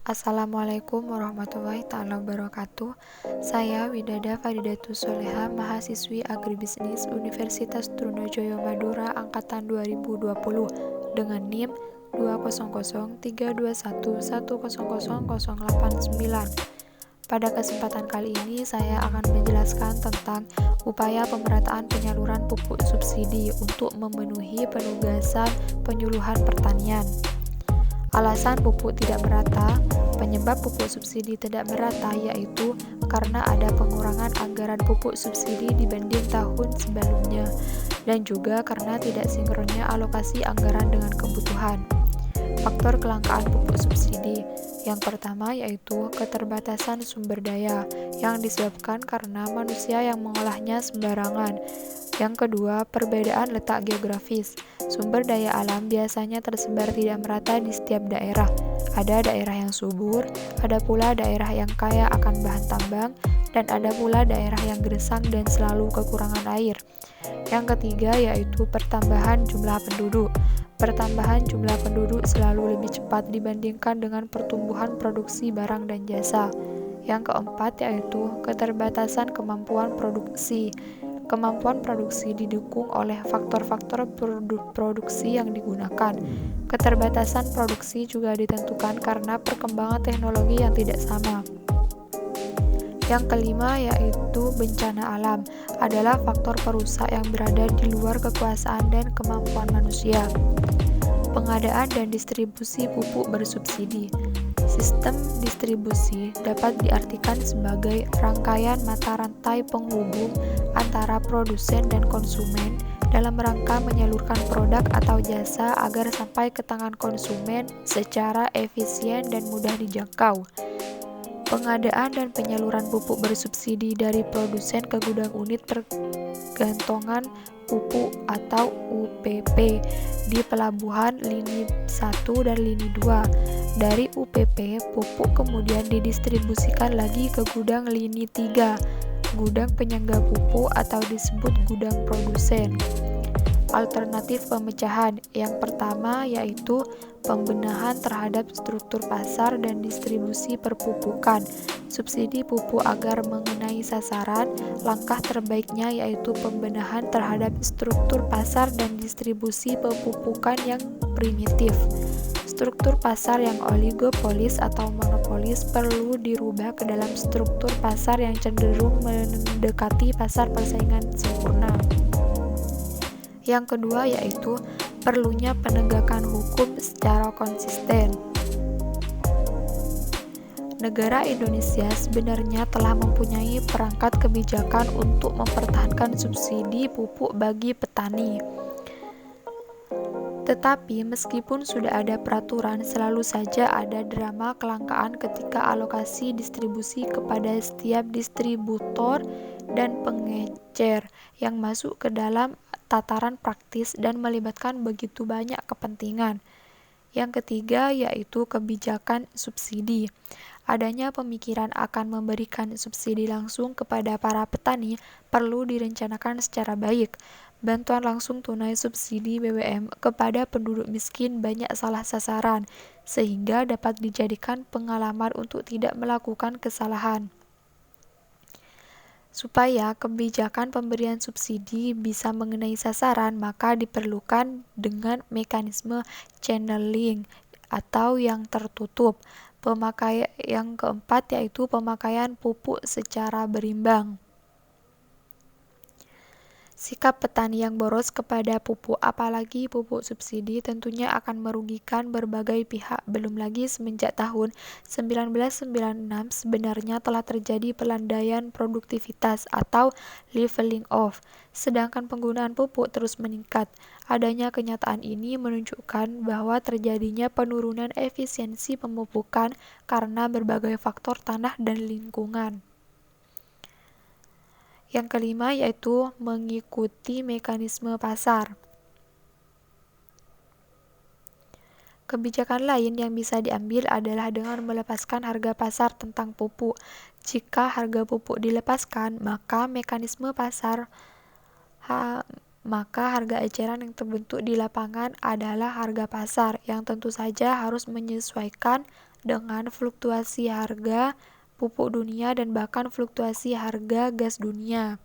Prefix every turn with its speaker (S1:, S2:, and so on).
S1: Assalamualaikum warahmatullahi taala wabarakatuh. Saya Widada Faridatus Soleha, mahasiswi Agribisnis Universitas Trunojoyo Madura angkatan 2020 dengan NIM 200321100100089. Pada kesempatan kali ini saya akan menjelaskan tentang upaya pemerataan penyaluran pupuk subsidi untuk memenuhi penugasan penyuluhan pertanian. Alasan pupuk tidak merata. Penyebab pupuk subsidi tidak merata yaitu karena ada pengurangan anggaran pupuk subsidi dibanding tahun sebelumnya dan juga karena tidak sinkronnya alokasi anggaran dengan kebutuhan. Faktor kelangkaan pupuk subsidi. Yang pertama yaitu keterbatasan sumber daya yang disebabkan karena manusia yang mengolahnya sembarangan. Yang kedua, perbedaan letak geografis. Sumber daya alam biasanya tersebar tidak merata di setiap daerah. Ada daerah yang subur, ada pula daerah yang kaya akan bahan tambang, dan ada pula daerah yang gersang dan selalu kekurangan air. Yang ketiga yaitu pertambahan jumlah penduduk. Pertambahan jumlah penduduk selalu lebih cepat dibandingkan dengan pertumbuhan produksi barang dan jasa. Yang keempat yaitu keterbatasan kemampuan produksi. Kemampuan produksi didukung oleh faktor-faktor produksi yang digunakan. Keterbatasan produksi juga ditentukan karena perkembangan teknologi yang tidak sama. Yang kelima yaitu bencana alam adalah faktor perusak yang berada di luar kekuasaan dan kemampuan manusia. Pengadaan dan distribusi pupuk bersubsidi. Sistem distribusi dapat diartikan sebagai rangkaian mata rantai penghubung antara produsen dan konsumen dalam rangka menyalurkan produk atau jasa agar sampai ke tangan konsumen secara efisien dan mudah dijangkau. Pengadaan dan penyaluran pupuk bersubsidi dari produsen ke gudang unit pergantongan pupuk atau UPP di pelabuhan lini 1 dan lini 2. Dari UPP, pupuk kemudian didistribusikan lagi ke gudang lini 3, gudang penyangga pupuk atau disebut gudang produsen. Alternatif pemecahan yang pertama yaitu pembenahan terhadap struktur pasar dan distribusi perpupukan. Subsidi pupuk agar mengenai sasaran, langkah terbaiknya yaitu pembenahan terhadap struktur pasar dan distribusi perpupukan yang primitif. Struktur pasar yang oligopolis atau monopolis perlu dirubah ke dalam struktur pasar yang cenderung mendekati pasar persaingan sempurna. Yang kedua yaitu perlunya penegakan hukum secara konsisten. Negara Indonesia sebenarnya telah mempunyai perangkat kebijakan untuk mempertahankan subsidi pupuk bagi petani. Tetapi meskipun sudah ada peraturan, selalu saja ada drama kelangkaan ketika alokasi distribusi kepada setiap distributor dan pengecer yang masuk ke dalam tataran praktis dan melibatkan begitu banyak kepentingan. Yang ketiga yaitu kebijakan subsidi. Adanya pemikiran akan memberikan subsidi langsung kepada para petani perlu direncanakan secara baik. Bantuan langsung tunai subsidi BBM kepada penduduk miskin banyak salah sasaran, sehingga dapat dijadikan pengalaman untuk tidak melakukan kesalahan. Supaya kebijakan pemberian subsidi bisa mengenai sasaran, maka diperlukan dengan mekanisme channeling atau yang tertutup. Yang keempat yaitu pemakaian pupuk secara berimbang. Sikap petani yang boros kepada pupuk, apalagi pupuk subsidi, tentunya akan merugikan berbagai pihak. Belum lagi semenjak tahun 1996 sebenarnya telah terjadi pelandaian produktivitas atau leveling off, sedangkan penggunaan pupuk terus meningkat. Adanya kenyataan ini menunjukkan bahwa terjadinya penurunan efisiensi pemupukan karena berbagai faktor tanah dan lingkungan. Yang kelima yaitu mengikuti mekanisme pasar. Kebijakan lain yang bisa diambil adalah dengan melepaskan harga pasar tentang pupuk. Jika harga pupuk dilepaskan, maka harga eceran yang terbentuk di lapangan adalah harga pasar yang tentu saja harus menyesuaikan dengan fluktuasi harga pupuk dunia dan bahkan fluktuasi harga gas dunia.